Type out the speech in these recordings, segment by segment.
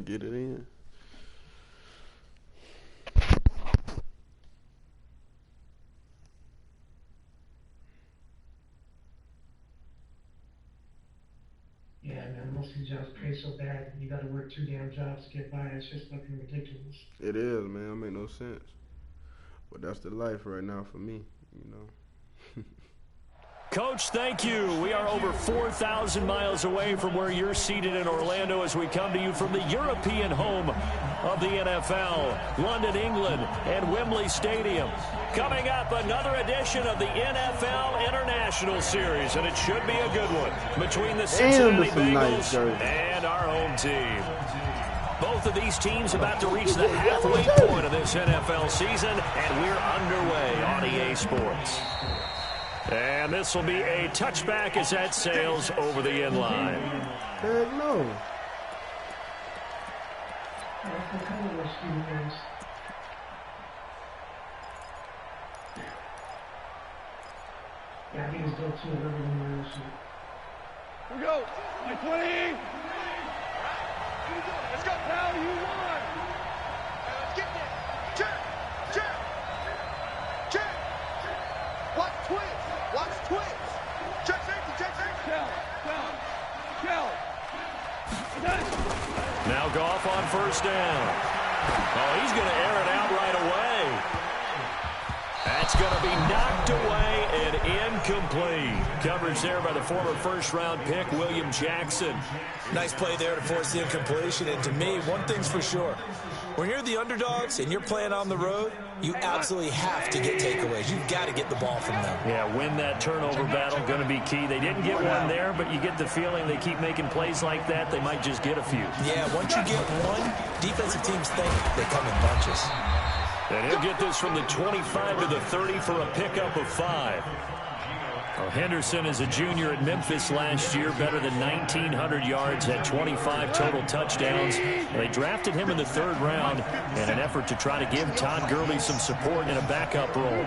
get it in. Yeah, man, most of these jobs pay so bad, you gotta work 2 damn jobs to get by. It's just fucking ridiculous. It is, man. It make no sense. But that's the life right now for me, you know. Coach, thank you. We are over 4,000 miles away from where you're seated in Orlando as we come to you from the European home of the NFL, London, England, and Wembley Stadium. Coming up, another edition of the NFL International Series, and it should be a good one between the Cincinnati Bengals and our home team. Both of these teams about to reach the halfway point of this NFL season, and we're underway on EA Sports. And this will be a touchback as that sails over the end line. Heck no. Yeah, I think it's good too. Here we go. My 20. Let's go. Now you won. Let's get there. Check. Check. Check. Watch twins. Watch twins. Check safety. Check safety. Kill. Now Goff on first down. Oh, he's going to air it out right away. That's going to be knocked away and incomplete. Coverage there by the former first-round pick, William Jackson. Nice play there to force the incompletion. And to me, one thing's for sure. When you're the underdogs and you're playing on the road, you absolutely have to get takeaways. You've got to get the ball from them. Yeah, win that turnover battle, going to be key. They didn't get one there, but you get the feeling they keep making plays like that, they might just get a few. Yeah, once you get one, defensive teams think they come in bunches. And he'll get this from the 25 to the 30 for a pickup of 5. Well, Henderson is a junior at Memphis last year, better than 1,900 yards, had 25 total touchdowns. They drafted him in the 3rd round in an effort to try to give Todd Gurley some support in a backup role.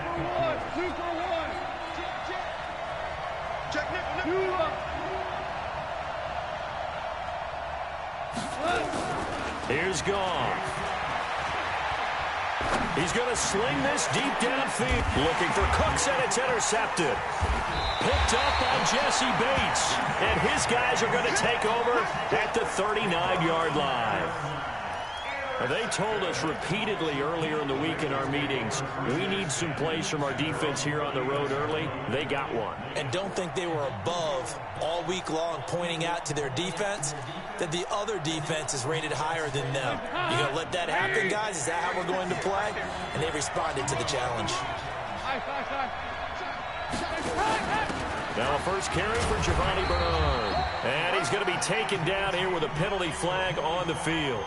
Here's Goff. He's going to sling this deep downfield. Looking for Cooks, and it's intercepted. Picked up by Jesse Bates. And his guys are going to take over at the 39-yard line. They told us repeatedly earlier in the week in our meetings, we need some plays from our defense here on the road early. They got one. And don't think they were above all week long pointing out to their defense that the other defense is rated higher than them. You going to let that happen, guys? Is that how we're going to play? And they responded to the challenge. Now a first carry for Giovanni Bernard. And he's going to be taken down here with a penalty flag on the field.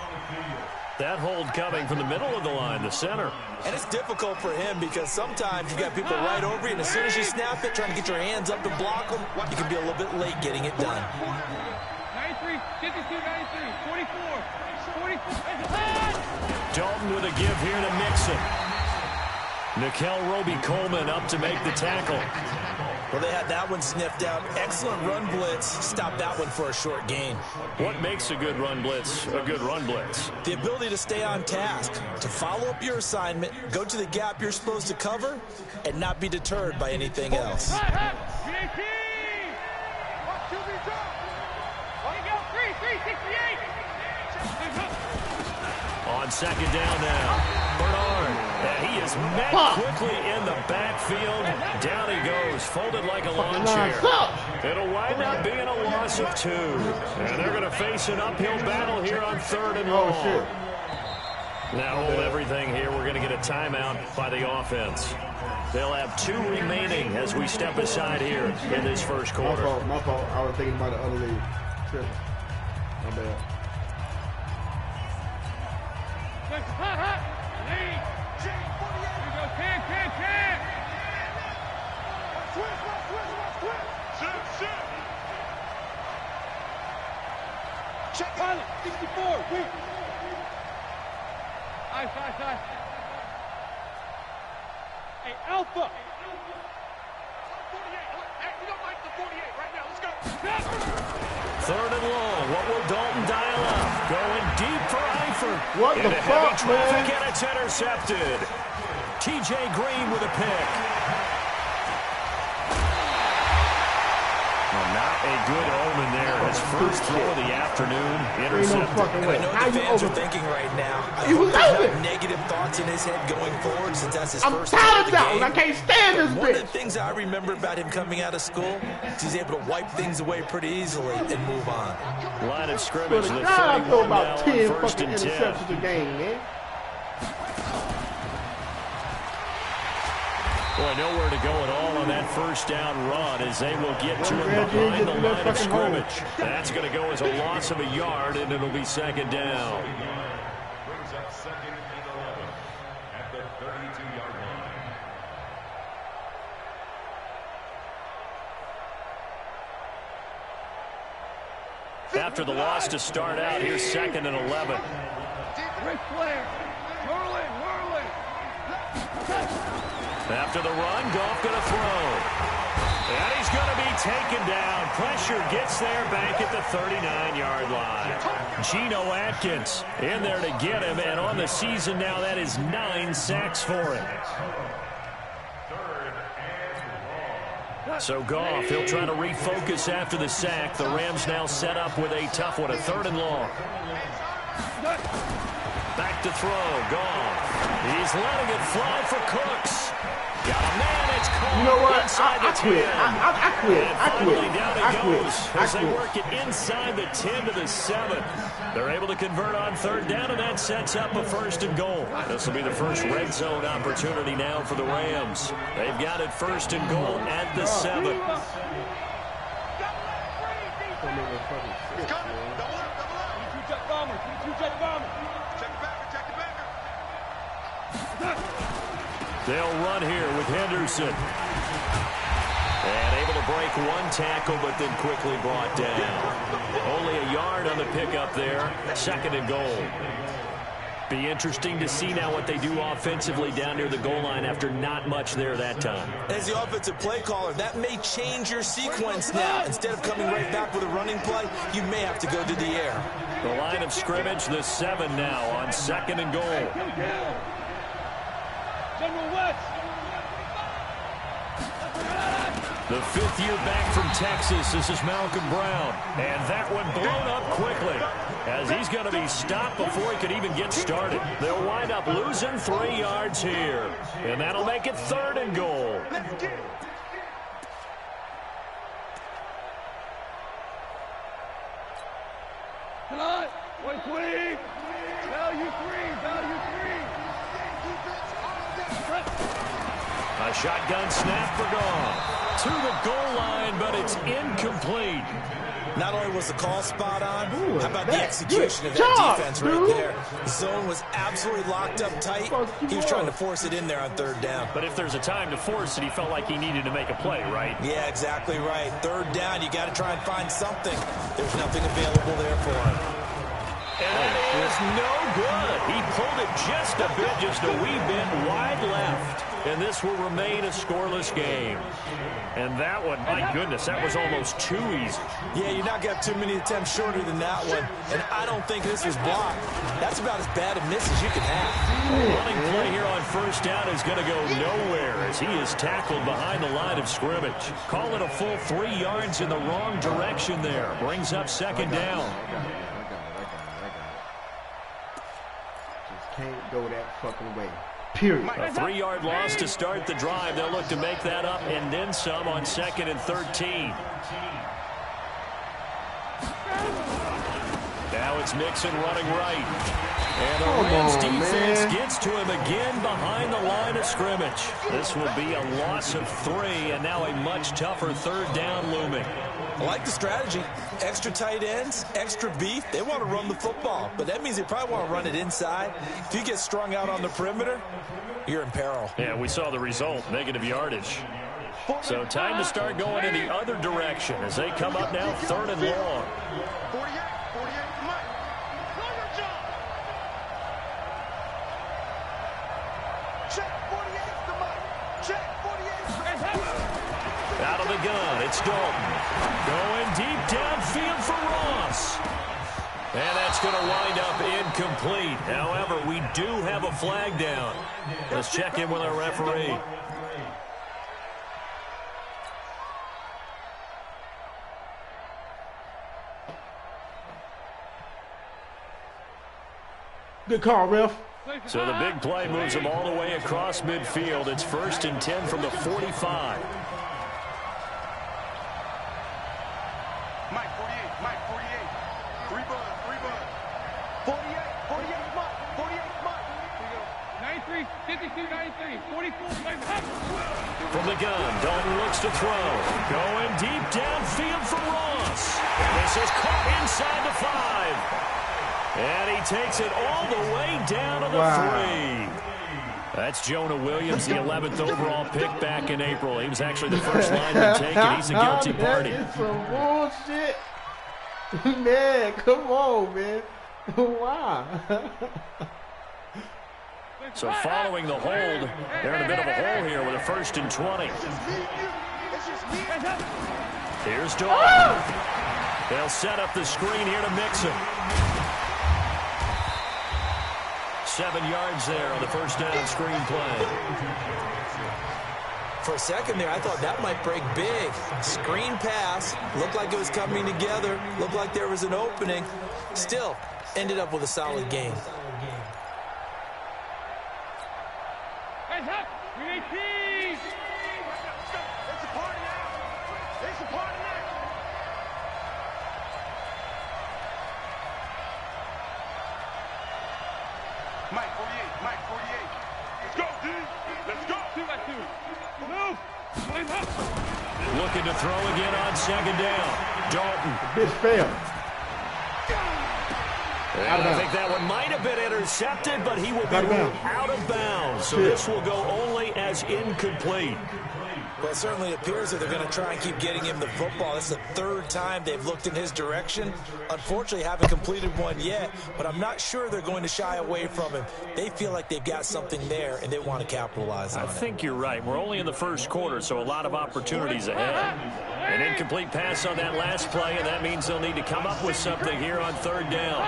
That hold coming from the middle of the line, the center. And it's difficult for him because sometimes you've got people right over you, and as soon as you snap it, trying to get your hands up to block them, you can be a little bit late getting it done. 93, 52, 93, 44, 44. Dalton with a give here to Mixon. Nickel Roby-Coleman up to make the tackle. Well, they had that one sniffed out. Excellent run blitz. Stopped that one for a short gain. What makes a good run blitz a good run blitz? The ability to stay on task, to follow up your assignment, go to the gap you're supposed to cover, and not be deterred by anything else. On second down now, Bernard. And he is met quickly in the backfield. Down he goes, folded like a lawn chair. It'll wind up being a loss of 2. And they're going to face an uphill battle here on 3rd and long. Now hold everything here. We're going to get a timeout by the offense. They'll have 2 remaining as we step aside here in this first quarter. My fault. I was thinking about the other league. My bad. Check pilot, 64, weak. Ice. Hey, Alpha. Third and long. What will Dalton dial up? Going deep for Eifert. What the Into heavy fuck, traffic, man? and it's intercepted. T.J. Green with a pick. Well, not a good omen there. His first throw of the afternoon, Ain't no intercepted. fucking way. I know How what the you fans over? are thinking right now. He was I hope there's open. not negative thoughts in his head going forward since that's his I'm first tired throw of of the Dalton. game. I can't stand this One of the bitch. things I remember about him coming out of school is he's able to wipe things away pretty easily and move on. Line of But scrimmage. the The guy 31 throw now about on 10 first fucking and 10. interceptions a game, man. Boy, nowhere to go at all on that first down run as they will get to him Glad you didn't behind get the to that line of fucking hole. scrimmage. That's going to go as a loss of a yard, and it'll be second down. Brings up second and 11 at the 32-yard line. After the loss to start out, here's second and 11. Ric Flair. Whirling, whirling. After the run, Goff going to throw. And he's going to be taken down. Pressure gets there back at the 39-yard line. Geno Atkins in there to get him, and on the season now, that is 9 sacks for him. So Goff, he'll try to refocus after the sack. The Rams now set up with a tough one, a third and long. Back to throw, Goff. He's letting it fly for Cooks. Got a man, it's caught. You know what? Inside the I quit. 10. I quit. And I quit. finally down I it quit. goes I as they quit. work it inside the 10 to the 7. They're able to convert on third down, and that sets up a first and goal. This will be the first red zone opportunity now for the Rams. They've got it first and goal at the 7. It's coming. Double up, double up. 22 jet bomber. 22 jet bomber. Check the backer, check the backer. They'll run here with Henderson. And able to break one tackle, but then quickly brought down. Only a yard on the pickup there. Second and goal. Be interesting to see now what they do offensively down near the goal line after not much there that time. As the offensive play caller, that may change your sequence now. Instead of coming right back with a running play, you may have to go to the air. The line of scrimmage, the 7 now on second and goal. General West. The fifth-year back from Texas, this is Malcolm Brown. And that one blown up quickly as he's going to be stopped before he could even get started. They'll wind up losing 3 yards here. And that'll make it third and goal. Let's get it. Tonight, 120. Value 3, value 3. A shotgun snap for Goff. To the goal line, but it's incomplete. Not only was the call spot on, Ooh, how about the that's execution good of that job, defense dude. right there? The zone was absolutely locked up tight. He was trying to force it in there on third down. But if there's a time to force it, he felt like he needed to make a play, right? Yeah, exactly right. Third down, you got to try and find something. There's nothing available there for him. And that is no good. He pulled it just a bit, just a wee bit wide left. And this will remain a scoreless game. And that one, my goodness, that was almost too easy. Yeah, you're not going to have too many attempts shorter than that one. And I don't think this was blocked. That's about as bad a miss as you can have. The running play here on first down is going to go nowhere as he is tackled behind the line of scrimmage. Call it a full 3 yards in the wrong direction there. Brings up second down. I got it. Just can't go that fucking way. Period. A 3-yard loss to start the drive. They'll look to make that up and then some on second and 13. Now it's Mixon running right. And the Rams defense gets to him again behind the line of scrimmage. This will be a loss of 3 and now a much tougher third down looming. I like the strategy. Extra tight ends, extra beef. They want to run the football, but that means they probably want to run it inside. If you get strung out on the perimeter, you're in peril. Yeah, we saw the result, negative yardage. So time to start going in the other direction as they come up now third and long. 48, 48, come on. Know your job. Check 48, come on. Check 48. From the gun, it's Dalton. Going deep downfield for Ross. And that's going to wind up incomplete. However, we do have a flag down. Let's check in with our referee. Good call, ref. So the big play moves them all the way across midfield. It's 1st and 10 from the 45. Mike 48, Mike 48. 3 bud, 3 bud. 48, 48, Mike, 48, Mike. 93, 52, 93, 44, From the gun, Dalton looks to throw. Going deep downfield for Ross. This is caught inside the 5. And he takes it all the way down to the 3. That's Jonah Williams, the 11th overall pick back in April. He was actually the first lineman taken. He's the guilty party. That is some bullshit. Man, come on, man. Why? So following the hold, they're in a bit of a hole here with a 1st and 20. Here's Dalton. They'll set up the screen here to mix him. 7 yards there on the 1st down screen play. For a second there, I thought that might break big. Screen pass. Looked like it was coming together. Looked like there was an opening. Still, ended up with a solid game. Hands up! We need cheese! It's a party now. It's a party now. Mike 48, Mike 48. Let's go, D. Let's go. 2 by 2. Move! Hands up! Looking to throw again on 2nd down. Dalton. Bitch failed. And I think that one might have been intercepted, but he will be ruled out of bounds. So this will go only as incomplete. Well, it certainly appears that they're going to try and keep getting him the football. That's the 3rd time they've looked in his direction. Unfortunately, haven't completed one yet, but I'm not sure they're going to shy away from him. They feel like they've got something there, and they want to capitalize on it. I think you're right. We're only in the 1st quarter, so a lot of opportunities ahead. An incomplete pass on that last play, and that means they'll need to come up with something here on 3rd down.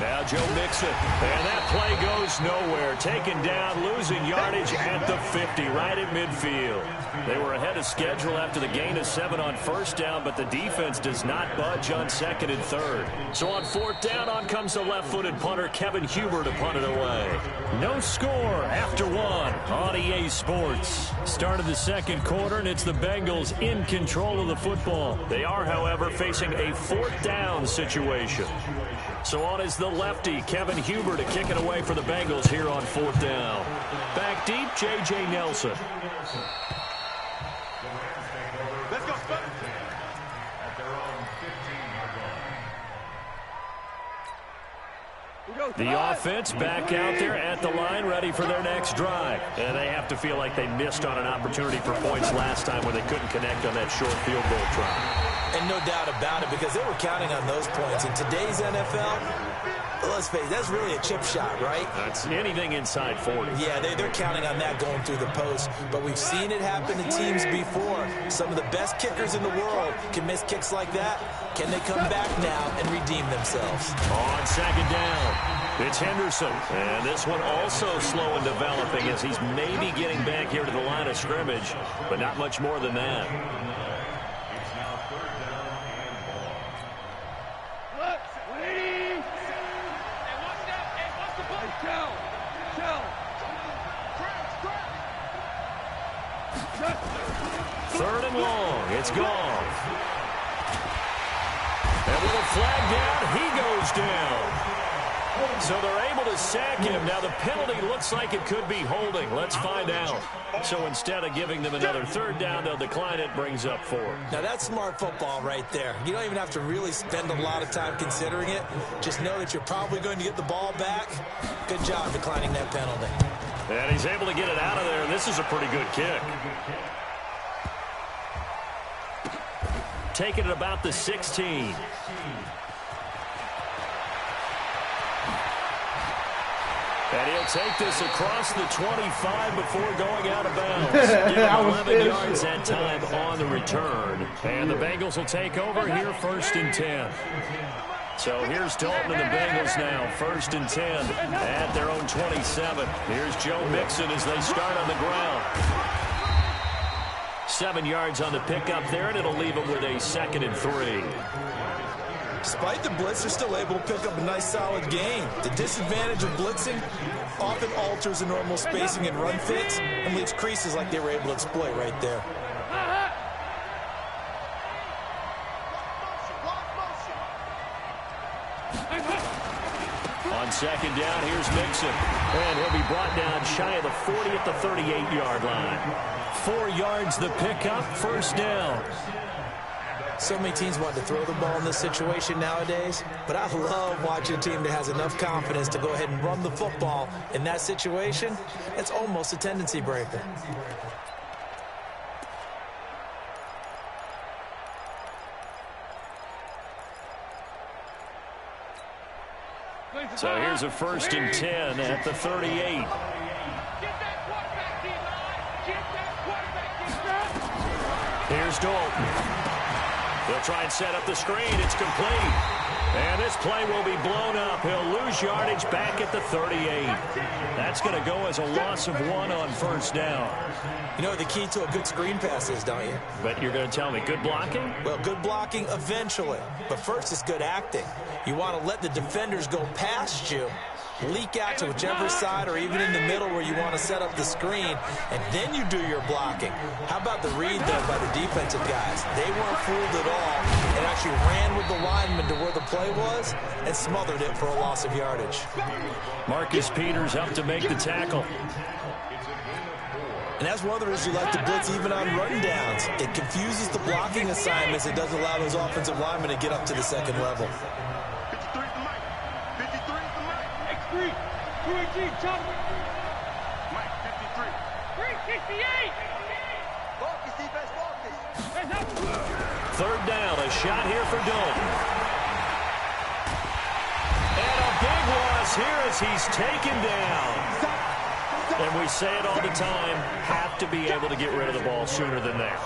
Now Joe Mixon, and that play goes nowhere. Taken down, losing yardage at the 50, right at midfield. They were ahead of schedule after the gain of 7 on 1st down, but the defense does not budge on 2nd and 3rd. So on 4th down, on comes the left-footed punter, Kevin Huber, to punt it away. No score after 1 on EA Sports. Start of the 2nd quarter, and it's the Bengals in control of the football. They are, however, facing a 4th down situation. So on is the lefty, Kevin Huber, to kick it away for the Bengals here on 4th down. Back deep, J.J. Nelson. Let's go, Spud. At their own 15-yard line. The offense back out there at the line, ready for their next drive. And they have to feel like they missed on an opportunity for points last time when they couldn't connect on that short field goal try. And no doubt about it, because they were counting on those points. In today's NFL, let's face it, that's really a chip shot, right? That's anything inside 40. Yeah, they're counting on that going through the post. But we've seen it happen to teams before. Some of the best kickers in the world can miss kicks like that. Can they come back now and redeem themselves? On 2nd down, it's Henderson. And this one also slow in developing as he's maybe getting back here to the line of scrimmage, but not much more than that. It's now 3rd down and ball. Look, 180! Hey, watch that! Hey, watch the play! Chill! Chill! 3rd and long. It's gone. And with a flag down, he goes down. So they're able to sack him. Now the penalty looks like it could be holding. Let's find out. So instead of giving them another 3rd down, they'll decline it, brings up 4. Now that's smart football right there. You don't even have to really spend a lot of time considering it. Just know that you're probably going to get the ball back. Good job declining that penalty. And he's able to get it out of there. This is a pretty good kick. Taking it about the 16. And he'll take this across the 25 before going out of bounds. Give him 11 yards that time on the return. And the Bengals will take over here 1st and 10. So here's Dalton and the Bengals now, 1st and 10 at their own 27. Here's Joe Mixon as they start on the ground. 7 yards on the pickup there, and it'll leave them with a 2nd and 3. Despite the blitz, they're still able to pick up a nice, solid gain. The disadvantage of blitzing often alters the normal spacing and run fits and leaves creases like they were able to exploit right there. On 2nd down, here's Mixon. And he'll be brought down shy of the 40 at the 38-yard line. 4 yards the pickup, 1st down. So many teams want to throw the ball in this situation nowadays, but I love watching a team that has enough confidence to go ahead and run the football in that situation. It's almost a tendency breaker. So here's a 1st and 10 at the 38. Here's Dalton. He'll try and set up the screen. It's complete. And this play will be blown up. He'll lose yardage back at the 38. That's going to go as a loss of 1 on 1st down. You know what the key to a good screen pass is, don't you? But you're going to tell me good blocking? Well, good blocking eventually. But first it's good acting. You want to let the defenders go past you, leak out to whichever side or even in the middle where you want to set up the screen, and then you do your blocking. How about the read, though, by the defensive guys? They weren't fooled at all and actually ran with the lineman to where the play was and smothered it for a loss of yardage. Marcus Peters up to make the tackle. And that's one of the reasons you like to blitz even on run downs. It confuses the blocking assignments. It doesn't allow those offensive linemen to get up to the 2nd level. 53 is the mic. 53 is the mic. X3, 218, chop. Mike, 53. 368. Focus, defense, focus. 3rd down, a shot here for Dalton. And a big loss here as he's taken down. And we say it all the time, have to be able to get rid of the ball sooner than that.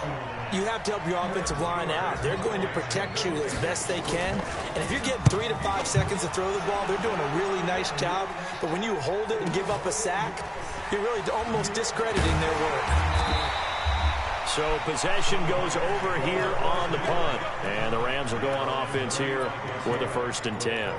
You have to help your offensive line out. They're going to protect you as best they can. And if you're getting 3 to 5 seconds to throw the ball, they're doing a really nice job. But when you hold it and give up a sack, you're really almost discrediting their work. So possession goes over here on the punt. And the Rams will go on offense here for the 1st and 10.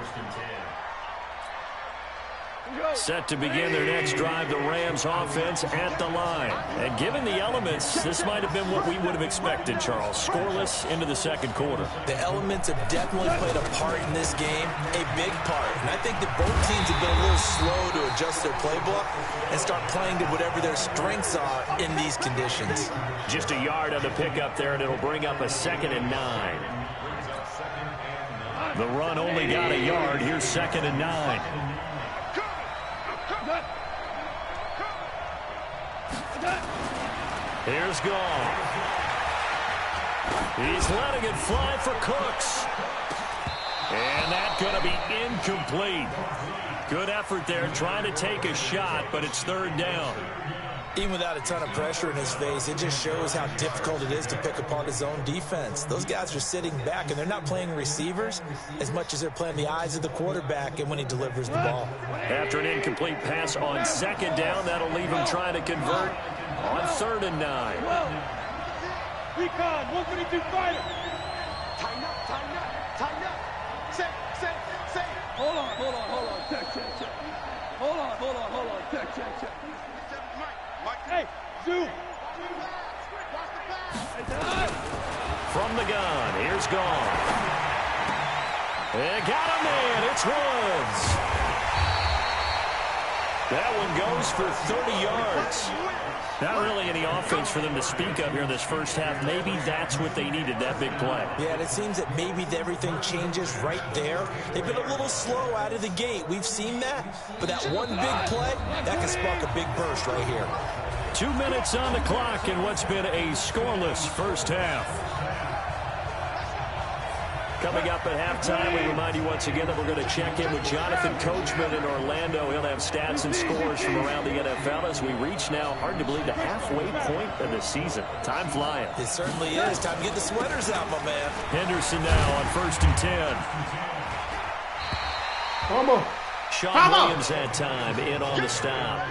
Set to begin their next drive, the Rams offense at the line. And given the elements, this might have been what we would have expected, Charles. Scoreless into the 2nd quarter. The elements have definitely played a part in this game, a big part. And I think that both teams have been a little slow to adjust their playbook and start playing to whatever their strengths are in these conditions. Just a yard on the pickup there, and it'll bring up a 2nd and 9. The run only got a yard. Here's 2nd and 9. Here's Gall. He's letting it fly for Cooks. And that's going to be incomplete. Good effort there trying to take a shot, but it's 3rd down. Even without a ton of pressure in his face, it just shows how difficult it is to pick apart his own defense. Those guys are sitting back, and they're not playing receivers as much as they're playing the eyes of the quarterback and when he delivers the ball. After an incomplete pass on 2nd down, that'll leave him trying to convert on 3rd and 9. Recon, 152 fighter. Tighten up, tighten up, tighten up. Say. Hold on. Check. Hold on. Check. Hey, zoom. From the gun, here's Gall. They got him in. It's Woods. That one goes for 30 yards. Not really any offense for them to speak of here in this 1st half. Maybe that's what they needed, that big play. Yeah, and it seems that maybe everything changes right there. They've been a little slow out of the gate. We've seen that. But that one big play, that can spark a big burst right here. 2 minutes on the clock in what's been a scoreless 1st half. Coming up at halftime, we remind you once again that we're going to check in with Jonathan Coachman in Orlando. He'll have stats and scores from around the NFL as we reach now, hard to believe, the halfway point of the season. Time flying. It certainly is. Time to get the sweaters out, my man. Henderson now on 1st and 10. Come on. Sean Williams had time in on the stop.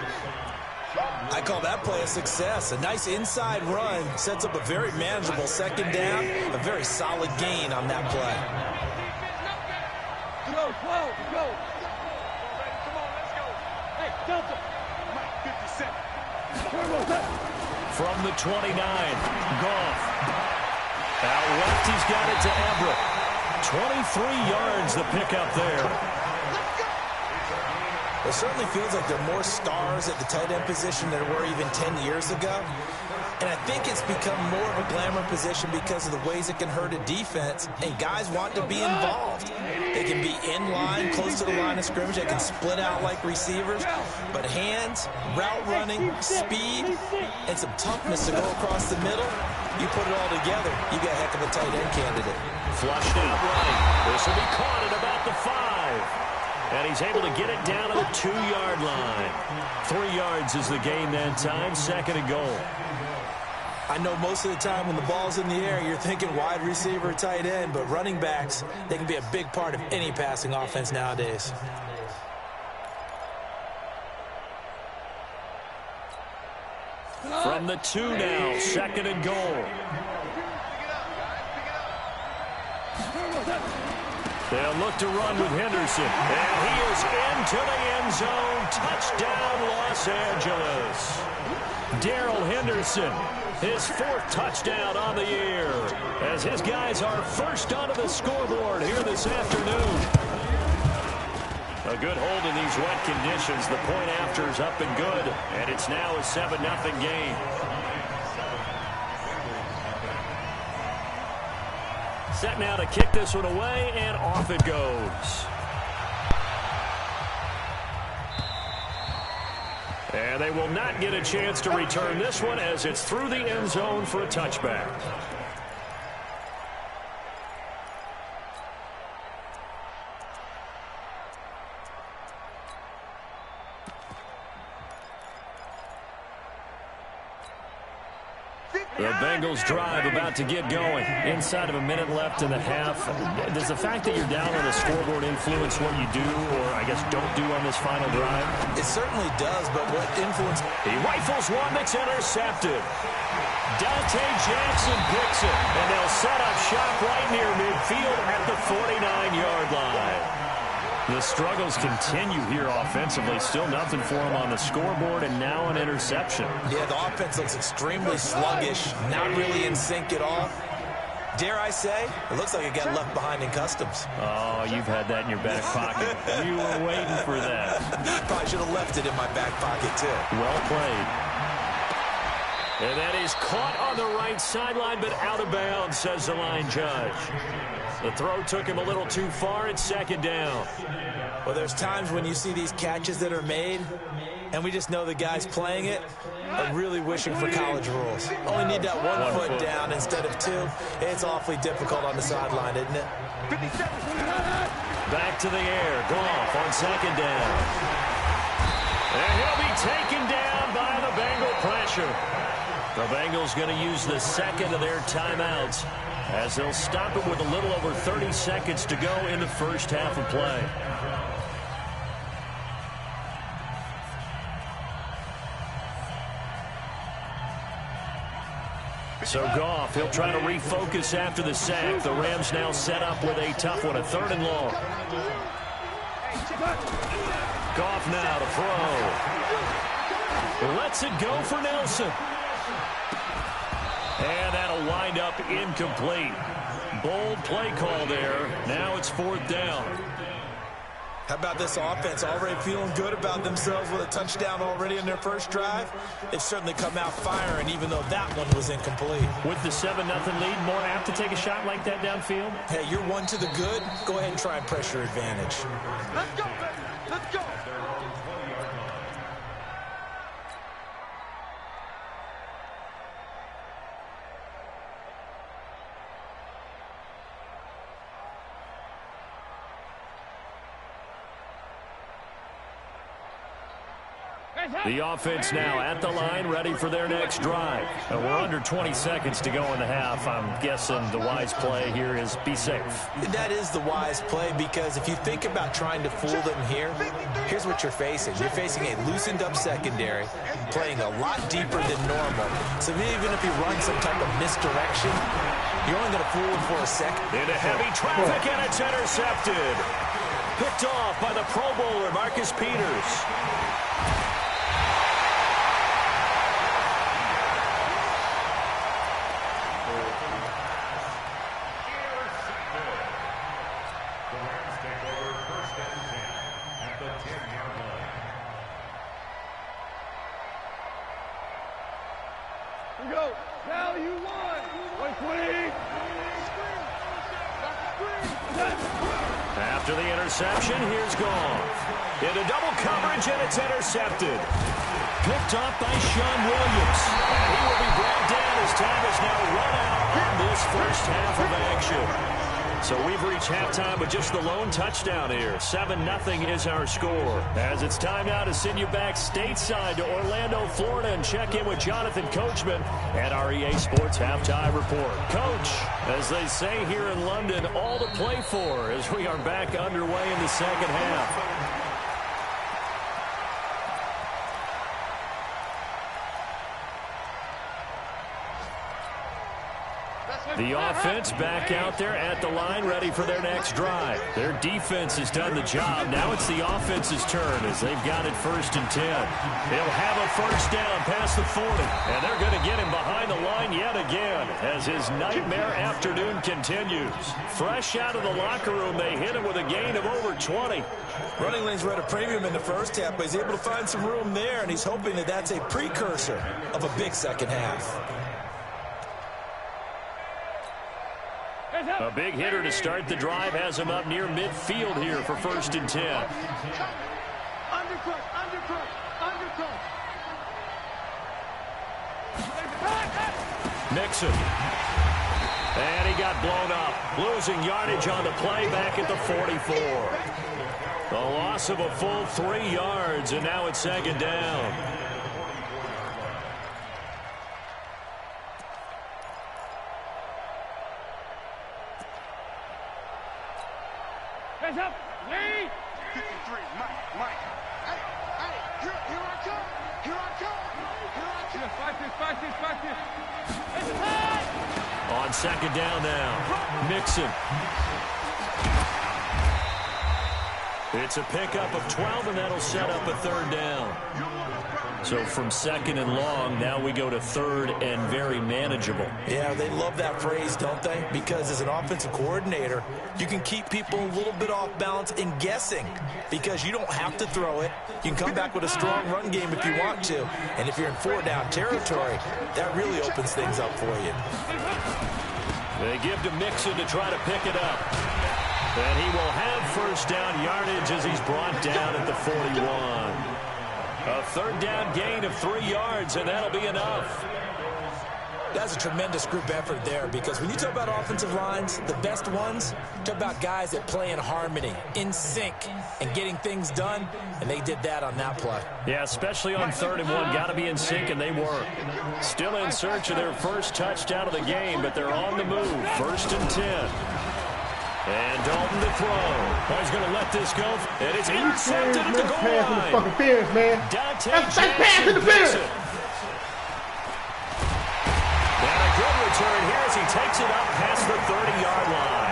I call that play a success. A nice inside run sets up a very manageable second down. A very solid gain on that play. Go. Come on, let's go. Hey, Delta. Mike, 57. From the 29, Goff. Out left, he's got it to Everett. 23 yards the pickup there. It certainly feels like there are more stars at the tight end position than there were even 10 years ago. And I think it's become more of a glamour position because of the ways it can hurt a defense, and guys want to be involved. They can be in line, close to the line of scrimmage. They can split out like receivers. But hands, route running, speed, and some toughness to go across the middle, you put it all together, you got a heck of a tight end candidate. Flushed out right. This will be caught at about the 5. And he's able to get it down to the 2-yard line. 3 yards is the gain that time, 2nd and goal. I know most of the time when the ball's in the air, you're thinking wide receiver, tight end, but running backs, they can be a big part of any passing offense nowadays. From the 2 now, 2nd and goal. They'll look to run with Henderson. And he is into the end zone. Touchdown, Los Angeles. Darrell Henderson, his 4th touchdown on the year, as his guys are first onto the scoreboard here this afternoon. A good hold in these wet conditions. The point after is up and good, and it's now a 7-0 game. Set now to kick this one away, and off it goes. And they will not get a chance to return this one as it's through the end zone for a touchback. The Bengals drive about to get going. Inside of a minute left in the half. Does the fact that you're down on the scoreboard influence what you do, or I guess don't do on this final drive? It certainly does, but what influence... He rifles one that's intercepted. Dante Jackson picks it, and they'll set up shop right near midfield at the 49-yard line. The struggles continue here offensively. Still nothing for him on the scoreboard, and now an interception. Yeah, the offense looks extremely sluggish, not really in sync at all. Dare I say, it looks like it got left behind in customs. Oh, you've had that in your back pocket. You were waiting for that. Probably should have left it in my back pocket, too. Well played. And that is caught on the right sideline, but out of bounds, says the line judge. The throw took him a little too far. It's 2nd down. Well, there's times when you see these catches that are made, and we just know the guys playing it are really wishing for college rules. Only need that one foot down instead of 2. It's awfully difficult on the sideline, isn't it? Back to the air. Goff on 2nd down. And he'll be taken down by the Bengal pressure. The Bengals going to use the 2nd of their timeouts, as they'll stop it with a little over 30 seconds to go in the first half of play. So Goff, he'll try to refocus after the sack. The Rams now set up with a tough one, a 3rd and long. Goff now to throw. Lets it go for Nelson. And that'll wind up incomplete. Bold play call there. Now it's 4th down. How about this offense already feeling good about themselves with a touchdown already in their first drive? They've certainly come out firing, even though that one was incomplete. With the 7-0 lead, more apt to take a shot like that downfield? Hey, you're 1 to the good. Go ahead and try and pressure advantage. Let's go, baby. Let's go. The offense now at the line, ready for their next drive. We're under 20 seconds to go in the half. I'm guessing the wise play here is be safe. That is the wise play, because if you think about trying to fool them here, here's what you're facing. You're facing a loosened up secondary, playing a lot deeper than normal. So even if you run some type of misdirection, you're only going to fool them for a second. Into heavy traffic, and it's intercepted. Picked off by the Pro Bowler, Marcus Peters. Go. Now you won. 120. After the interception, here's Goff. Into double coverage, and it's intercepted. Picked off by Sean Williams. And he will be brought down as time is now run out on this first half of action. So we've reached halftime with just the lone touchdown here. 7-0 is our score. As it's time now to send you back stateside to Orlando, Florida, and check in with Jonathan Coachman at our EA Sports Halftime Report. Coach, as they say here in London, all to play for as we are back underway in the second half. The offense back out there at the line, ready for their next drive. Their defense has done the job. Now it's the offense's turn as they've got it 1st and 10. They'll have a first down past the 40, and they're going to get him behind the line yet again as his nightmare afternoon continues. Fresh out of the locker room, they hit him with a gain of over 20. Running lanes were at a premium in the first half, but he's able to find some room there, and he's hoping that that's a precursor of a big second half. A big hitter to start the drive has him up near midfield here for 1st and 10. Undercut, undercut, undercut. Nixon. And he got blown up. Losing yardage on the play back at the 44. The loss of a full 3 yards, and now it's 2nd down. Hands up, lead. 53, Mike. Hey, here I come. Fight this. On 2nd down now, Nixon. It's a pickup of 12, and that'll set up a 3rd down. So from 2nd and long, now we go to 3rd and very manageable. Yeah, they love that phrase, don't they? Because as an offensive coordinator, you can keep people a little bit off balance and guessing because you don't have to throw it. You can come back with a strong run game if you want to. And if you're in 4-down territory, that really opens things up for you. They give to Mixon to try to pick it up. And he will have 1st down yardage as he's brought down at the 41. A 3rd down gain of 3 yards, and that'll be enough. That's a tremendous group effort there, because when you talk about offensive lines, the best ones, talk about guys that play in harmony, in sync, and getting things done, and they did that on that play. Yeah, especially on 3rd and 1. Got to be in sync, and they were. Still in search of their first touchdown of the game, but they're on the move. 1st and 10. And Dalton to throw. Oh, he's going to let this go. And it's intercepted at the goal line. Fucking interference, man. That's pass interference. And a good return here as he takes it up past the 30-yard line.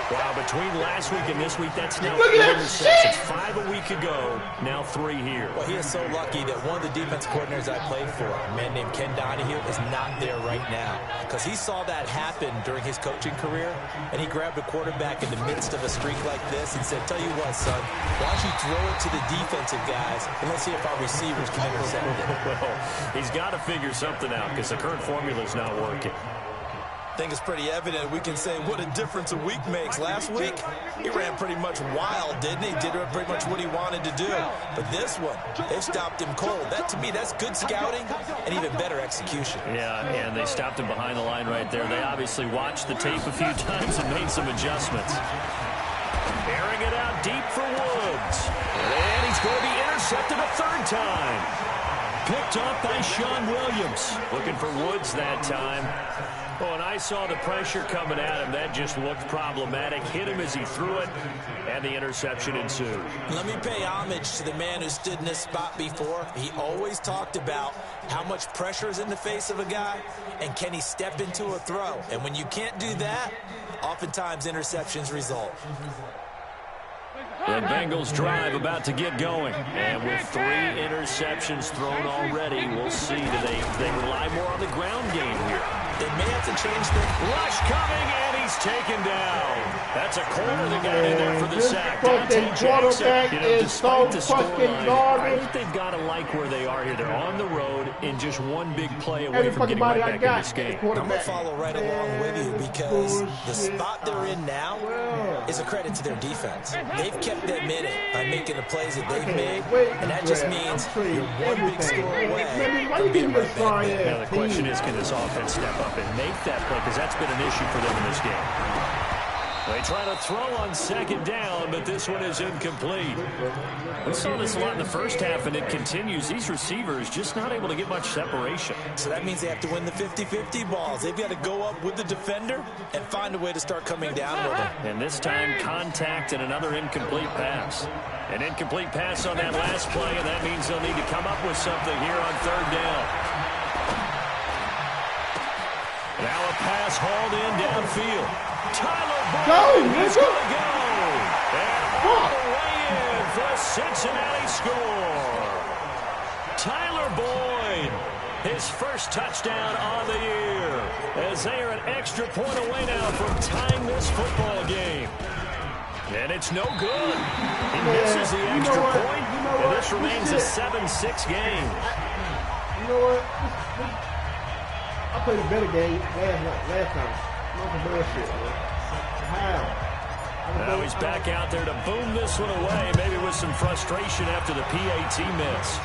Wow, between last week and this week, that's now 4 interceptions. 5 a week ago, now 3 here. Well, he is so lucky that one of the defense coordinators I played for, a man named Ken Donahue, is not there right now. Because he saw that happen during his coaching career, and he grabbed a quarterback in the midst of a streak like this and said, tell you what, son, why don't you throw it to the defensive guys, and let's see if our receivers can intercept it. Well, he's got to figure something out because the current formula is not working. I think it's pretty evident. We can say what a difference a week makes. Last week, he ran pretty much wild, didn't he? Did pretty much what he wanted to do. But this one, they stopped him cold. That, to me, that's good scouting and even better execution. Yeah, and they stopped him behind the line right there. They obviously watched the tape a few times and made some adjustments. Airing it out deep for Woods. And he's going to be intercepted intercepted a third time. Picked up by Sean Williams. Looking for Woods that time. Oh, and I saw the pressure coming at him. That just looked problematic. Hit him as he threw it, and the interception ensued. Let me pay homage to the man who stood in this spot before. He always talked about how much pressure is in the face of a guy, and can he step into a throw. And when you can't do that, oftentimes interceptions result. The Bengals drive about to get going. And with 3 interceptions thrown already, we'll see. Do they rely more on the ground game here? They may have to change the rush coming, and he's taken down. That's a corner that got in there for the sack. Fucking quarterback is so fucking garbage. I think they've got to like where they are here. They're on the road in just one big play away from getting right back in this game. I'm going to follow right along with you because the spot they're in now is a credit to their defense. They've kept them in it by making the plays that they've made, and that just means you're one big score away from being right back there. Now the question is, can this offense step up and make that play, because that's been an issue for them in this game. They try to throw on second down, but this one is incomplete. We saw this a lot in the first half, and it continues. These receivers just not able to get much separation. So that means they have to win the 50-50 balls. They've got to go up with the defender and find a way to start coming down with them. And this time, contact and another incomplete pass. An incomplete pass on that last play, and that means they'll need to come up with something here on third down. Now a pass hauled in downfield. Tyler Boyd is going to go. And all the way in for a Cincinnati score. Tyler Boyd, his first touchdown on the year, as they are an extra point away now from tying this football game. And it's no good. He misses the extra point, and this remains a 7-6 game. You know what? I played a better game last time. Not the bullshit, man. How? Now he's back out there to boom this one away, maybe with some frustration after the PAT miss.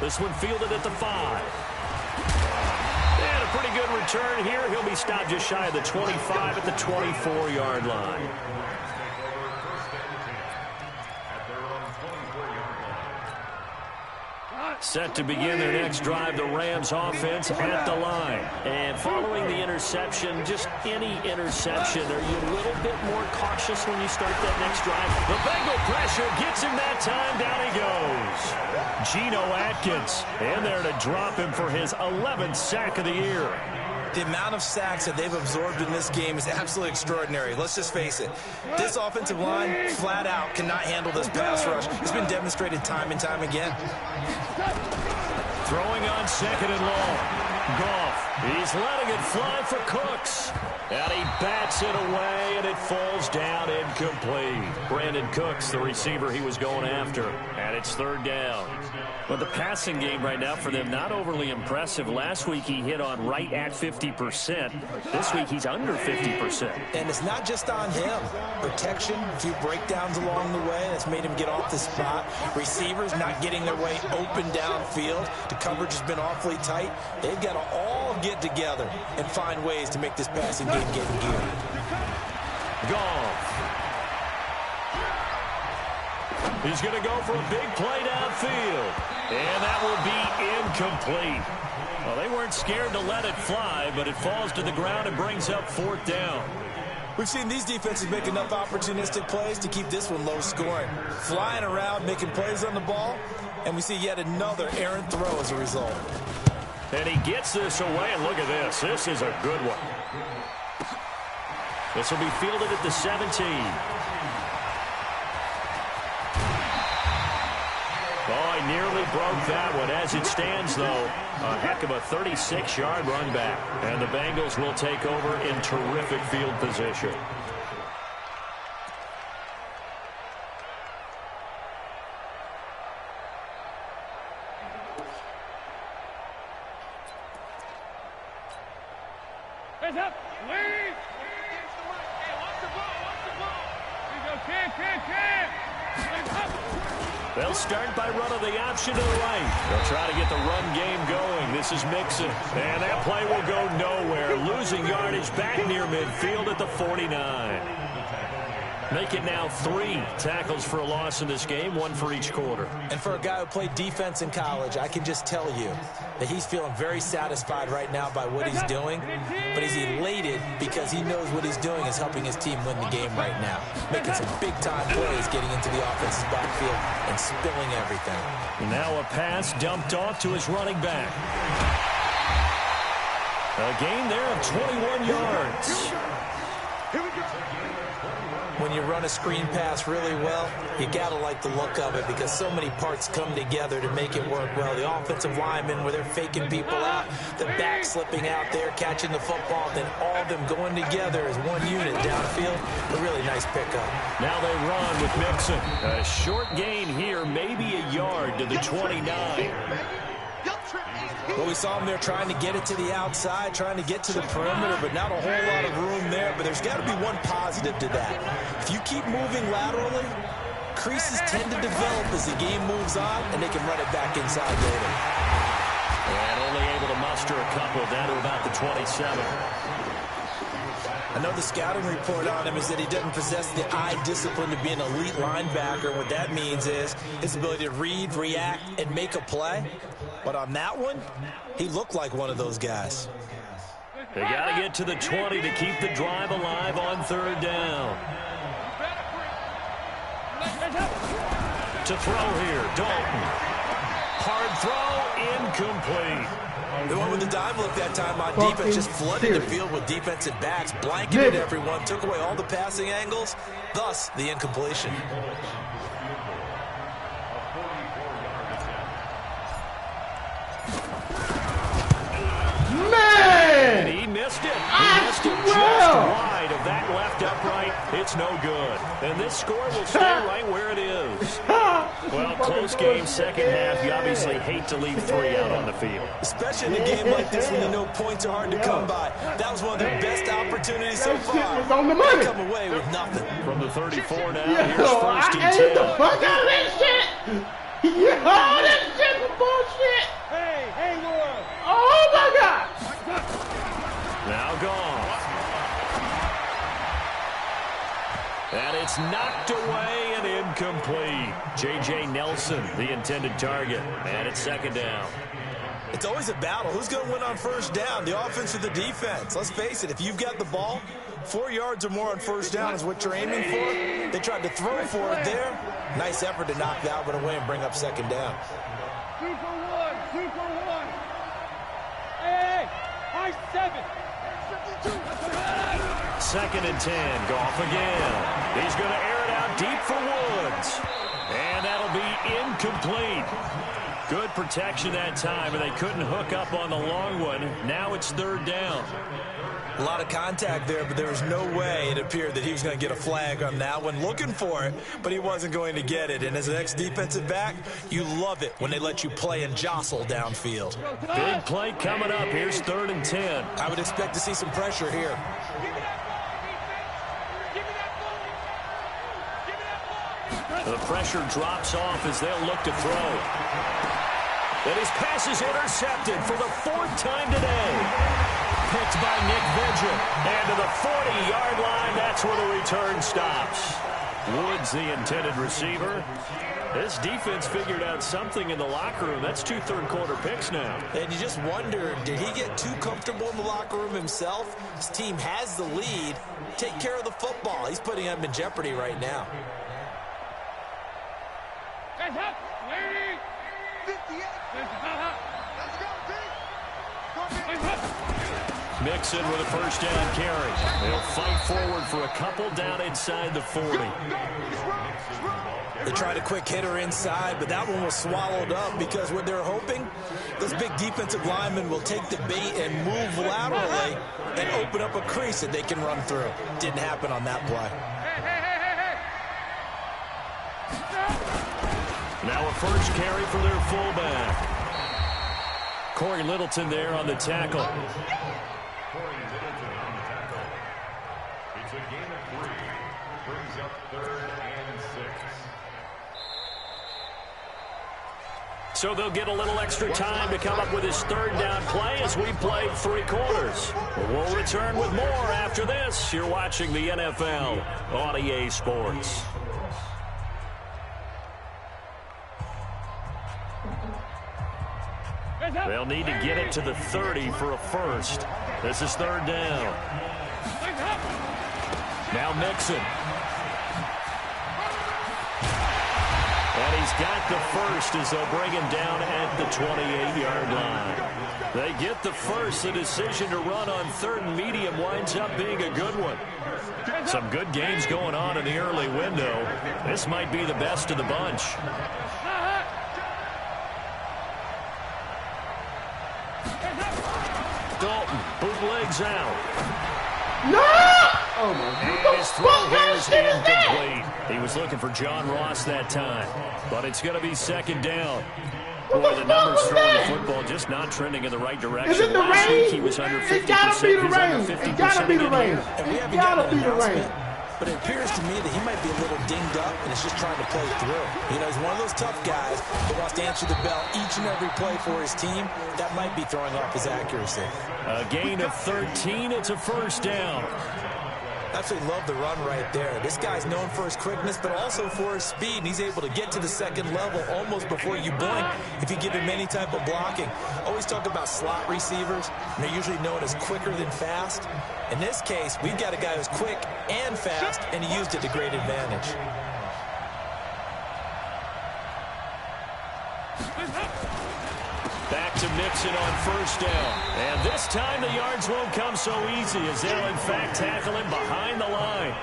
This one fielded at the 5. And a pretty good return here. He'll be stopped just shy of the 25 at the 24-yard line. Set to begin their next drive, the Rams offense at the line. And following the interception, just any interception, are you a little bit more cautious when you start that next drive? The Bengal pressure gets him that time. Down he goes. Geno Atkins in there to drop him for his 11th sack of the year. The amount of sacks that they've absorbed in this game is absolutely extraordinary. Let's just face it. This offensive line, flat out, cannot handle this pass rush. It's been demonstrated time and time again. Throwing on second and long. Goff, he's letting it fly for Cooks. And he bats it away, and it falls down incomplete. Brandon Cooks, the receiver he was going after. And it's third down. But the passing game right now for them, not overly impressive. Last week he hit on right at 50%. This week he's under 50%. And it's not just on him. Protection, a few breakdowns along the way. That's made him get off the spot. Receivers not getting their way open downfield. The coverage has been awfully tight. They've got to all get together and find ways to make this passing game get in gear. Goff. He's going to go for a big play downfield. And that will be incomplete. Well, they weren't scared to let it fly, but it falls to the ground and brings up fourth down. We've seen these defenses make enough opportunistic plays to keep this one low scoring. Flying around, making plays on the ball, and we see yet another errant throw as a result. And he gets this away, and look at this. This is a good one. This will be fielded at the 17. Oh, he nearly broke that one. As it stands, though, a heck of a 36-yard run back. And the Bengals will take over in terrific field position. Hands up. Lead. Hey, watch the ball. Watch the ball. Here you go. Cam. Hands up. They'll start by running the option to the right. They'll try to get the run game going. This is Mixon. And that play will go nowhere. Losing yardage back near midfield at the 49. Make it now 3 tackles for a loss in this game, 1 for each quarter. And for a guy who played defense in college, I can just tell you that he's feeling very satisfied right now by what he's doing, but he's elated because he knows what he's doing is helping his team win the game right now, making some big-time plays, getting into the offense's backfield and spilling everything. Now a pass dumped off to his running back. A gain there of 21 yards. When you run a screen pass really well, you got to like the look of it because so many parts come together to make it work well. The offensive linemen, where they're faking people out, the back slipping out there, catching the football, then all of them going together as one unit downfield. A really nice pickup. Now they run with Mixon. A short gain here, maybe a yard to the 29. Well, we saw him there trying to get it to the outside, trying to get to the perimeter, but not a whole lot of room there. But there's got to be one positive to that. If you keep moving laterally, creases tend to develop as the game moves on, and they can run it back inside later. And only able to muster a couple down to about the 27. I know the scouting report on him is that he doesn't possess the eye discipline to be an elite linebacker. What that means is his ability to read, react, and make a play. But on that one, he looked like one of those guys. They got to get to the 20 to keep the drive alive on 3rd down. To throw here, Dalton. Hard throw, incomplete. They went with the dive look that time on defense, just flooded the field with defensive backs, blanketed everyone, took away all the passing angles, thus the incompletion. Man! He missed it. He missed it just wide of that left upright. It's no good. And this score will stay right where it is. Well, close game, second half. You obviously hate to leave 3 out on the field. Especially in a game like this when you know points are hard to come by. That was one of their best opportunities so far. Was on the money. They come away with nothing. From the 34 now, here's 1st and 10. I ate the fuck out of that shit. Yeah, that shit was bullshit. Hey, Laura. Oh, my God. Now gone. And it's knocked away and incomplete. J.J. Nelson, the intended target. And it's 2nd down. It's always a battle. Who's going to win on 1st down, the offense or the defense? Let's face it, if you've got the ball, 4 yards or more on 1st down is what you're aiming for. They tried to throw for it there. Nice effort to knock that one away and bring up 2nd down. 2 for 1, 2 for 1. Hey, high 7. 2nd and 10. Goff again. He's going to air it out deep for Woods. And that'll be incomplete. Good protection that time, and they couldn't hook up on the long one. Now it's 3rd down. A lot of contact there, but there was no way it appeared that he was going to get a flag on that one. Looking for it, but he wasn't going to get it. And as an ex-defensive back, you love it when they let you play and jostle downfield. Big play coming up. Here's 3rd and 10. I would expect to see some pressure here. The pressure drops off as they'll look to throw. And his pass is intercepted for the 4th time today. Picked by Nick Vigil. And to the 40-yard line, that's where the return stops. Woods, the intended receiver. This defense figured out something in the locker room. That's 2 third-quarter picks now. And you just wonder, did he get too comfortable in the locker room himself? His team has the lead. Take care of the football. He's putting them in jeopardy right now. Guys up. Lady. 58. Let's go, D. Mixon with a 1st down carry. They'll fight forward for a couple down inside the 40. They tried a quick hitter inside, but that one was swallowed up because what they're hoping, those big defensive linemen will take the bait and move laterally and open up a crease that they can run through. Didn't happen on that play. Now a 1st carry for their fullback. Corey Littleton there on the tackle. Corey Littleton on the tackle. It's a gain of 3. Brings up 3rd and 6. So they'll get a little extra time to come up with his third down play as we played 3 quarters. We'll return with more after this. You're watching the NFL on EA Sports. They'll need to get it to the 30 for a first. This is 3rd down. Now Mixon. And he's got the first as they'll bring him down at the 28-yard line. They get the first. The decision to run on 3rd and medium winds up being a good one. Some good games going on in the early window. This might be the best of the bunch. Dalton bootlegs out. No! Oh, my God. And his throw here is incomplete. He was looking for John Ross that time. But it's going to be 2nd down. Boy, the numbers throwing the football just not trending in the right direction. Is it the Last rain? week he was under 50%. It gotta be the He's under rain. 50% It gotta be the again rain. here. And we It haven't gotta gotten be an the rain. announcement, but it appears to me that he might be a little dinged up and is just trying to play through. You know, he's one of those tough guys that wants to answer the bell each and every play for his team. That might be throwing off his accuracy. A gain of 13. It's a 1st down. Absolutely love the run right there. This guy's known for his quickness, but also for his speed. And he's able to get to the 2nd level almost before you blink if you give him any type of blocking. Always talk about slot receivers, and they're usually known as quicker than fast. In this case, we've got a guy who's quick and fast, and he used it to great advantage. Back to Mixon on 1st down. And this time the yards won't come so easy as they'll in fact tackle him behind the line.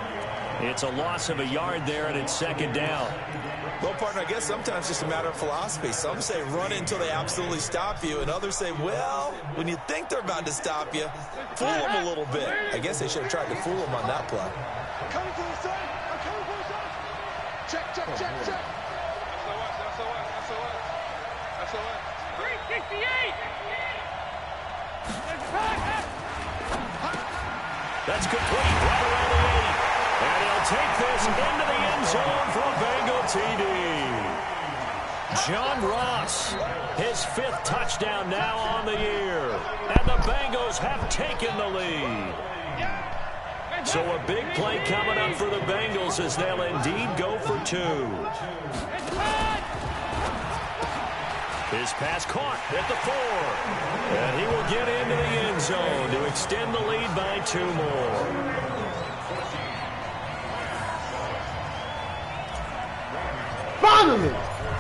It's a loss of a yard there, and it's 2nd down. Well, partner, I guess sometimes it's just a matter of philosophy. Some say run until they absolutely stop you, and others say, well, when you think they're about to stop you, fool them a little bit. I guess they should have tried to fool them on that play. Coming for the side. I'm coming for the side. Check, check, check, check. That's the one. 368. That's complete right around the 8. And he'll take this into the end zone for a Bengal TD. John Ross, his 5th touchdown now on the year. And the Bengals have taken the lead. So a big play coming up for the Bengals as they'll indeed go for 2. His pass caught at the 4. And he will get into the end zone to extend the lead by 2 more. Finally!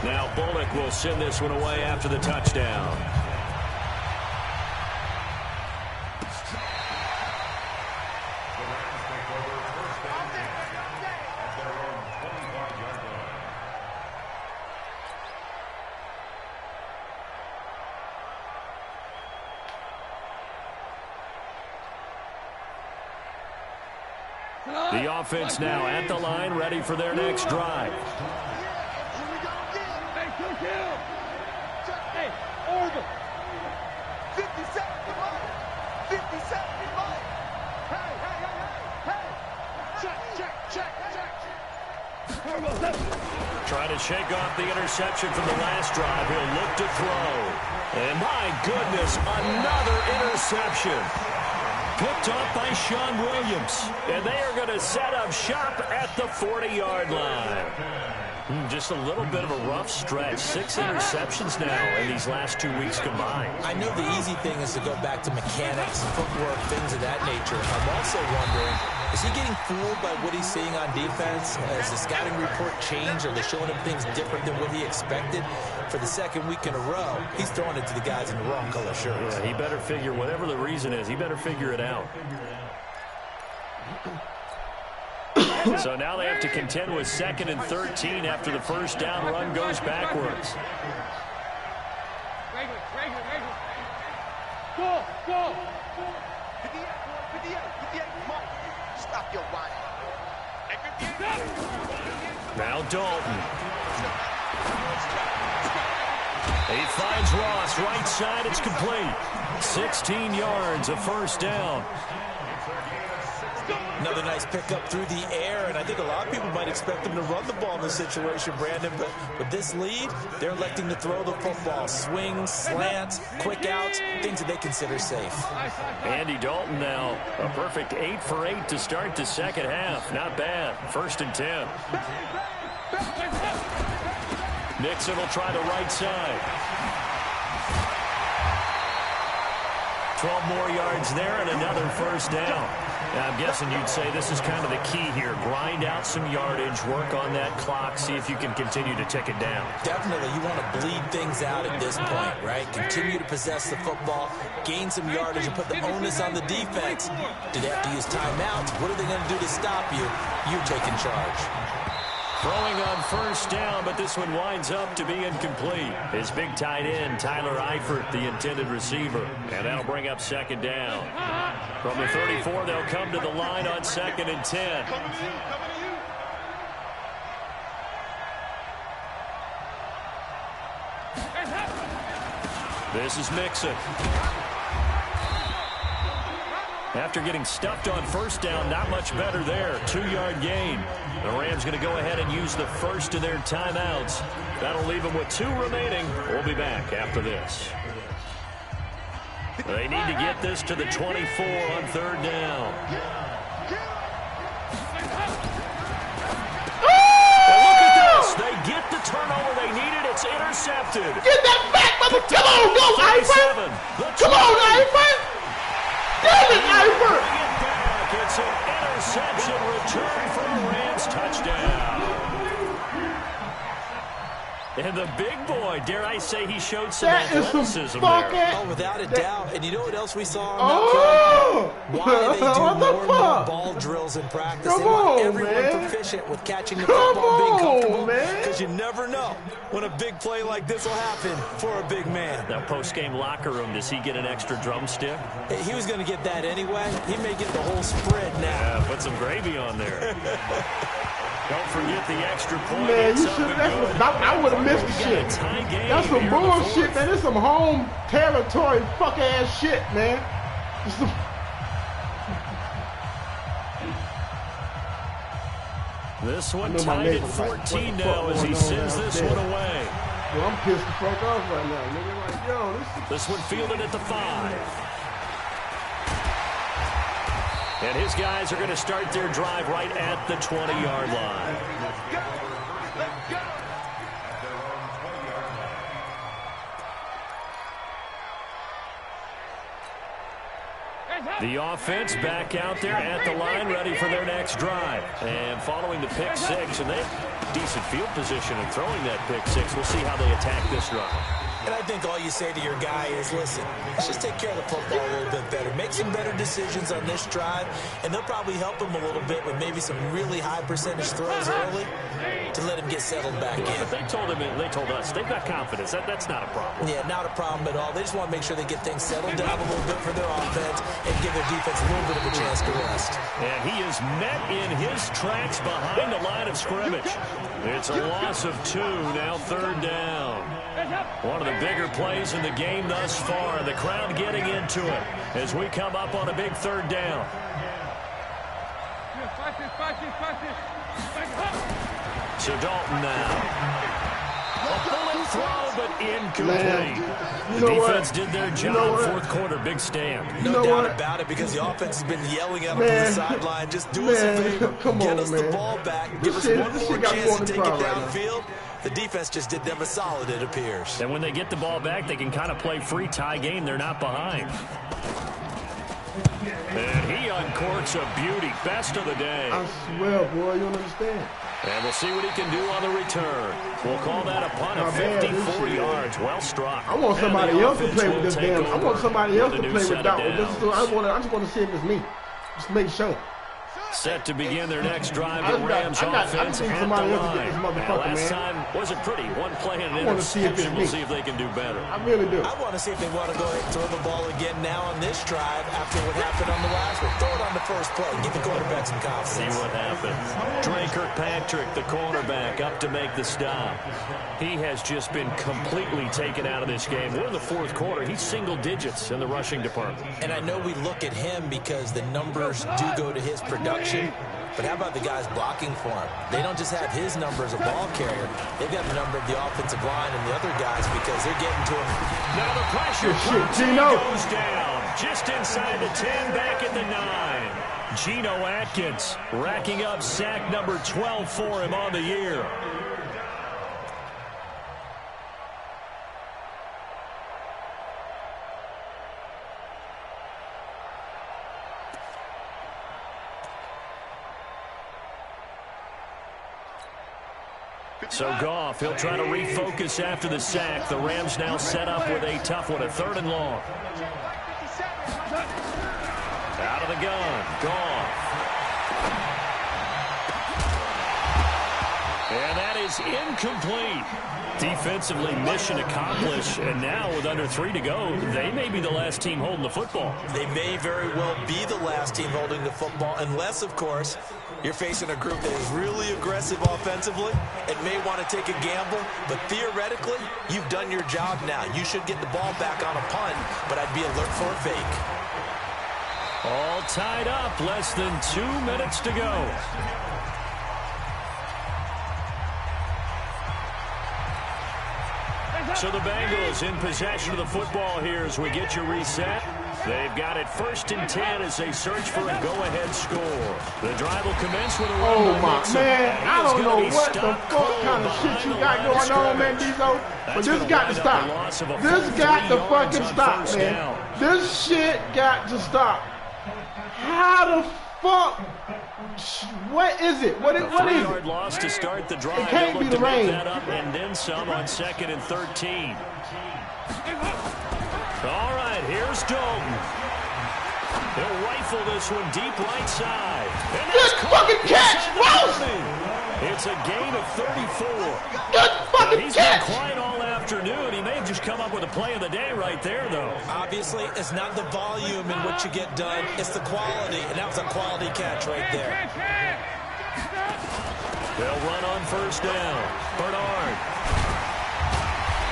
Now Bullock will send this one away after the touchdown. The offense now at the line, ready for their next drive. Hey, Orville. 57 in line. 57 in line. Hey. Check. Trying to shake off the interception from the last drive. He'll look to throw. And my goodness, another interception. Picked off by Sean Williams. And they are going to set up shop at the 40-yard line. Just a little bit of a rough stretch. 6 interceptions now in these last 2 weeks combined. I know the easy thing is to go back to mechanics, footwork, things of that nature. I'm also wondering, is he getting fooled by what he's seeing on defense? Has the scouting report changed? Are they showing him things different than what he expected? For the 2nd week in a row, he's throwing it to the guys in the wrong color shirts. Yeah, he better figure, whatever the reason is, he better figure it out. So now they have to contend with 2nd and 13 after the 1st down run goes backwards. Regular. Go. 58, come on. Stop your whining. Now Dalton. He finds Ross right side. It's complete. 16 yards, a 1st down. Another nice pickup through the air there, and I think a lot of people might expect them to run the ball in this situation, Brandon, but with this lead, they're electing to throw the football. Swings, slants, quick outs, things that they consider safe. Andy Dalton now, a perfect 8 for 8 to start the second half. Not bad. 1st and 10. Nixon will try the right side. 12 more yards there and another 1st down. Now, I'm guessing you'd say this is kind of the key here. Grind out some yardage, work on that clock, see if you can continue to tick it down. Definitely. You want to bleed things out at this point, right? Continue to possess the football, gain some yardage, and put the onus on the defense. Do they have to use timeouts? What are they going to do to stop you? You're taking charge. Throwing on 1st down, but this one winds up to be incomplete. His big tight end, Tyler Eifert, the intended receiver. And that'll bring up 2nd down. From the 34, they'll come to the line on 2nd and 10. This is Mixon. After getting stuffed on 1st down, not much better there. 2-yard gain. The Rams going to go ahead and use the first of their timeouts. That'll leave them with 2 remaining. We'll be back after this. They need to get this to the 24 on 3rd down. And look at this. They get the turnover they needed. It's intercepted. Get that back, mother. Come on, go, Eifert. Come on, Eifert. Damn it, Eifert. Bring it back. It's an interception return for the Rams. Touchdown. And the big boy, dare I say, he showed some athleticism there. Oh, without a doubt. And you know what else we saw on that play? Why they do more and more ball drills in practice. They want everyone proficient with catching the football and being comfortable. Because you never know when a big play like this will happen for a big man. Now, post-game locker room, does he get an extra drumstick? He was going to get that anyway. He may get the whole spread now. Yeah, put some gravy on there. Don't forget the extra point. Man, you should have. I would have missed the shit. That's some bullshit, man. This some home territory fuck ass shit, man. This one tied at 14 now as he sends this one away. Well, I'm pissed the fuck off right now, nigga. Like, yo, this one fielded at the 5. And his guys are going to start their drive right at the 20-yard line. The offense back out there at the line, ready for their next drive. And following the pick 6, and they have decent field position and throwing that pick 6. We'll see how they attack this drive. And I think all you say to your guy is, listen, let's just take care of the football a little bit better. Make some better decisions on this drive, and they'll probably help him a little bit with maybe some really high percentage throws early to let him get settled back in. But they told him, and they told us, they've got confidence. That's not a problem. Yeah, not a problem at all. They just want to make sure they get things settled down a little bit for their offense and give their defense a little bit of a chance to rest. And he is met in his tracks behind the line of scrimmage. It's a loss of 2, now 3rd down. One of the bigger plays in the game thus far. The crowd getting into it as we come up on a big 3rd down. So Dalton now. A bullet throw, but incomplete. The defense did their job. 4th quarter, big stand. No doubt about it, because the offense has been yelling at him from the sideline. Just do us a favor. Get us the ball back. Give us one more chance to take it downfield. The defense just did them a solid, it appears. And when they get the ball back, they can kind of play free tie game. They're not behind. And he uncorks a beauty. Best of the day. I swear, boy, you don't understand. And we'll see what he can do on the return. We'll call that a punt of 54 yards. Well struck. I want somebody else to play with this damn. I want somebody else to play with that one. I just want to see if it's me. Just make sure. Set to begin their next drive. The Rams offense at the line. Last time wasn't pretty. One play and an interception. We'll see if they can do better. I really do. I want to see if they want to go ahead and throw the ball again now on this drive after what happened on the last one. Throw it on the first play. Give the quarterback some confidence. See what happens. Dre Kirkpatrick, the cornerback, up to make the stop. He has just been completely taken out of this game. We're in the 4th quarter. He's single digits in the rushing department. And I know we look at him because the numbers do go to his production. production, but how about the guys blocking for him? They don't just have his number as a ball carrier. They've got the number of the offensive line and the other guys because they're getting to him. Now the pressure goes down. Just inside the 10, back at the 9. Geno Atkins racking up sack number 12 for him on the year. So Goff, he'll try to refocus after the sack. The Rams now set up with a tough one, a 3rd and long. Out of the gun, Goff. And that is incomplete. Defensively, mission accomplished. And now with under 3 to go, they may be the last team holding the football. They may very well be the last team holding the football, unless, of course, you're facing a group that is really aggressive offensively and may want to take a gamble. But theoretically, you've done your job now. You should get the ball back on a punt, but I'd be alert for a fake. All tied up, less than 2 minutes to go. So the Bengals in possession of the football here as we get you reset. They've got it 1st and 10 as they search for a go-ahead score. The drive will commence with a run. Oh, my man. I don't know what the fuck kind of shit you got going on, man, Diesel. But this got to stop. This got to fucking stop, man. This shit got to stop. How the fuck? What is it? What is it? 3-yard loss to start the drive. It can't be the rain. That up and then some on 2nd and 13. All right, here's Dalton. He'll rifle this one deep right side. Good fucking catch, Rose! It's a gain of 34. Good fucking He's catch! been quiet all afternoon. He may have just come up with a play of the day right there, though. Obviously, it's not the volume in which you get done. It's the quality, and that was a quality catch right there. They'll run on 1st down. Bernard.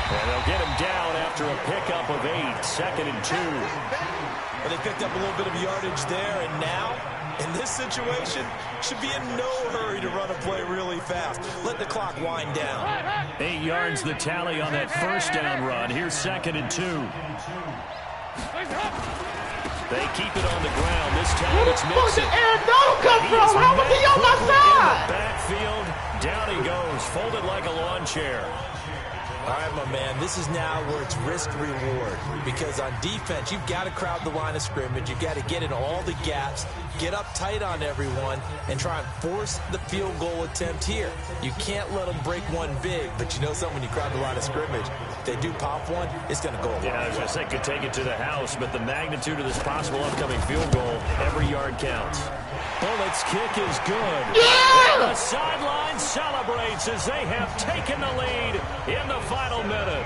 And they'll get him down after a pickup of 8, 2nd and 2. Well, they picked up a little bit of yardage there, and now, in this situation, should be in no hurry to run a play really fast. Let the clock wind down. 8 yards the tally on that 1st down run. Here's 2nd and 2. They keep it on the ground. This time it's Where the fuck Mixon. did Aaron Donald come from? How was he on my side? In the backfield, down he goes, folded like a lawn chair. All right, my man, this is now where it's risk-reward. Because on defense, you've got to crowd the line of scrimmage. You've got to get in all the gaps, get up tight on everyone, and try and force the field goal attempt here. You can't let them break one big, but you know something, when you crowd the line of scrimmage, if they do pop one, it's going to go a long way. Yeah, I was going to say, could take it to the house, but the magnitude of this possible upcoming field goal, every yard counts. Bullett's kick is good. Yeah! And the sideline celebrates as they have taken the lead in the final minute.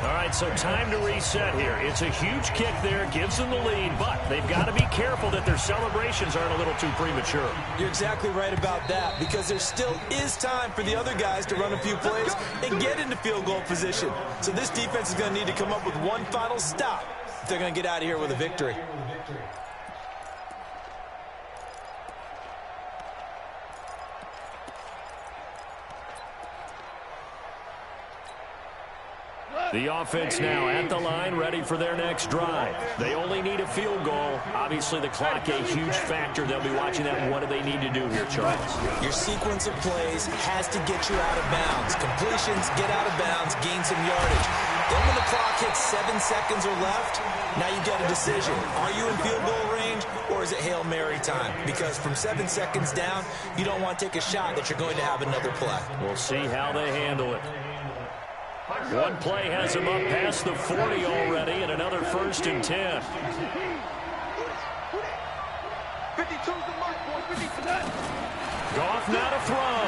All right, so time to reset here. It's a huge kick there, gives them the lead, but they've got to be careful that their celebrations aren't a little too premature. You're exactly right about that, because there still is time for the other guys to run a few plays and get into field goal position. So this defense is going to need to come up with one final stop if they're going to get out of here with a victory. The offense now at the line, ready for their next drive. They only need a field goal. Obviously, the clock a huge factor. They'll be watching that. What do they need to do here, Charles? Your sequence of plays has to get you out of bounds. Completions, get out of bounds, gain some yardage. Then when the clock hits 7 seconds or left, now you get a decision. Are you in field goal range, or is it Hail Mary time? Because from 7 seconds down, you don't want to take a shot that you're going to have another play. We'll see how they handle it. One play has him up past the 40 already, and another 1st and 10. 52's the mark, boy. 52. Goff now to throw.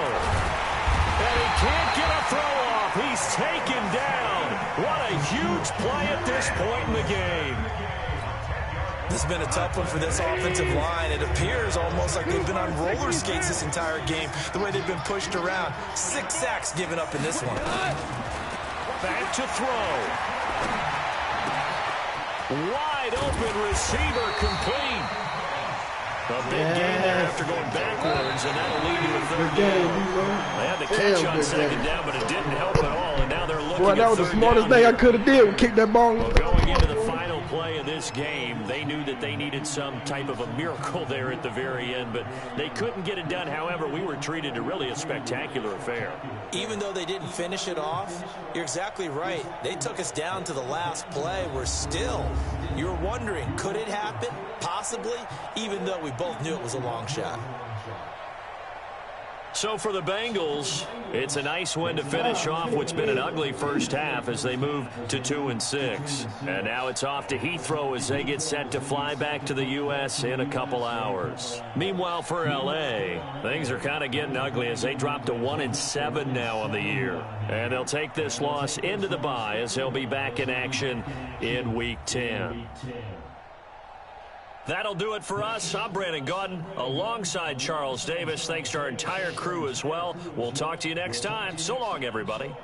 And he can't get a throw off. He's taken down. What a huge play at this point in the game. This has been a tough one for this offensive line. It appears almost like they've been on roller skates this entire game, the way they've been pushed around. 6 sacks given up in this one. Back to throw. Wide open receiver complete. A big gain there after going backwards, and that'll lead to a third down. They had the catch on second down, but it didn't help at all, and now they're looking Boy, that was the smartest thing I could have did, kick that ball. Well, going into the final play of this game, they knew that they needed some type of a miracle there at the very end, but they couldn't get it done. However, we were treated to really a spectacular affair. Even though they didn't finish it off, you're exactly right. They took us down to the last play. We're still, you're wondering, could it happen? Possibly, even though we both knew it was a long shot. So for the Bengals, it's a nice win to finish off what's been an ugly first half as they move to 2-6. And now it's off to Heathrow as they get set to fly back to the U.S. in a couple hours. Meanwhile, for L.A., things are kind of getting ugly as they drop to 1-7 now on the year. And they'll take this loss into the bye as they'll be back in action in Week 10. That'll do it for us. I'm Brandon Gaudin alongside Charles Davis. Thanks to our entire crew as well. We'll talk to you next time. So long, everybody.